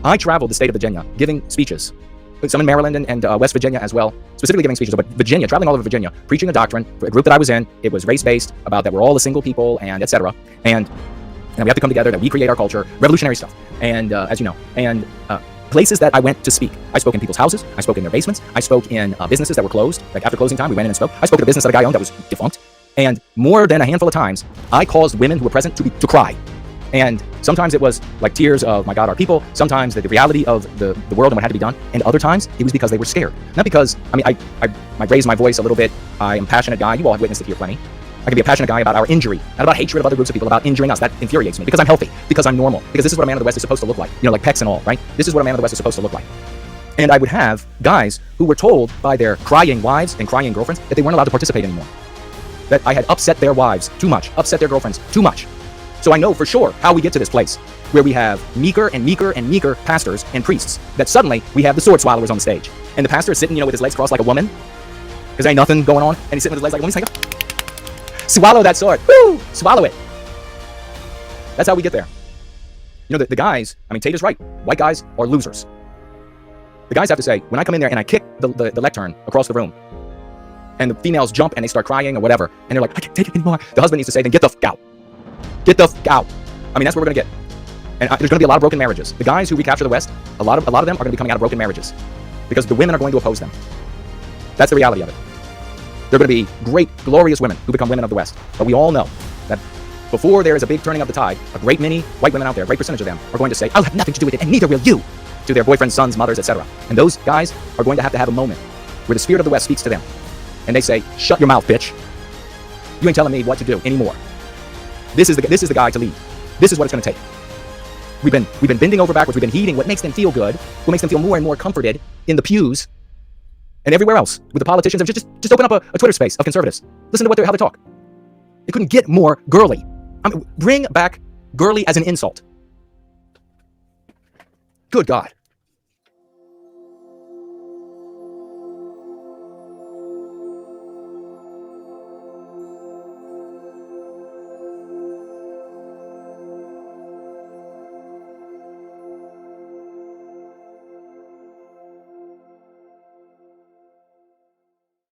I traveled the state of Virginia giving speeches. Some in Maryland and West Virginia as well, specifically giving speeches, but Virginia, traveling all over Virginia, preaching a doctrine for a group that I was in. It was race-based, about that we're all a single people, and etc. And we have to come together, that we create our culture, revolutionary stuff. And as you know, and places that I went to speak. I spoke in people's houses, I spoke in their basements, I spoke in businesses that were closed. Like after closing time, we went in and spoke. I spoke at a business that a guy owned that was defunct. And more than a handful of times, I caused women who were present to cry. And sometimes it was like tears of, my God, our people. Sometimes the reality of the world and what had to be done. And other times, it was because they were scared. Not because, I mean, I raised my voice a little bit. I am a passionate guy. You all have witnessed it here plenty. I can be a passionate guy about our injury, not about hatred of other groups of people, about injuring us. That infuriates me because I'm healthy, because I'm normal, because this is what a man of the West is supposed to look like. You know, like pecs and all, right? This is what a man of the West is supposed to look like. And I would have guys who were told by their crying wives and crying girlfriends that they weren't allowed to participate anymore. That I had upset their wives too much, upset their girlfriends too much. So I know for sure how we get to this place where we have meeker and meeker and meeker pastors and priests, that suddenly we have the sword swallowers on the stage. And the pastor is sitting, with his legs crossed like a woman, because there ain't nothing going on, and he's sitting with his legs like a woman. He's like, swallow that sword. Woo! Swallow it. That's how we get there. The guys, Tate is right. White guys are losers. The guys have to say, when I come in there and I kick the lectern across the room, and the females jump and they start crying or whatever, and they're like, I can't take it anymore. The husband needs to say, then get the f*** out. Get the f*** out. That's what we're going to get. And there's going to be a lot of broken marriages. The guys who recapture the West, a lot of them are going to be coming out of broken marriages because the women are going to oppose them. That's the reality of it. They're going to be great, glorious women who become women of the West. But we all know that before there is a big turning of the tide, a great many white women out there, a great percentage of them, are going to say, I'll have nothing to do with it, and neither will you, to their boyfriends, sons, mothers, etc. And those guys are going to have a moment where the spirit of the West speaks to them. And they say, shut your mouth, bitch. You ain't telling me what to do anymore. This is the guy to lead. This is what it's going to take. We've been bending over backwards. We've been heeding what makes them feel good, what makes them feel more and more comforted in the pews and everywhere else with the politicians. Just open up a Twitter space of conservatives. Listen to how they talk. It couldn't get more girly. Bring back girly as an insult. Good God.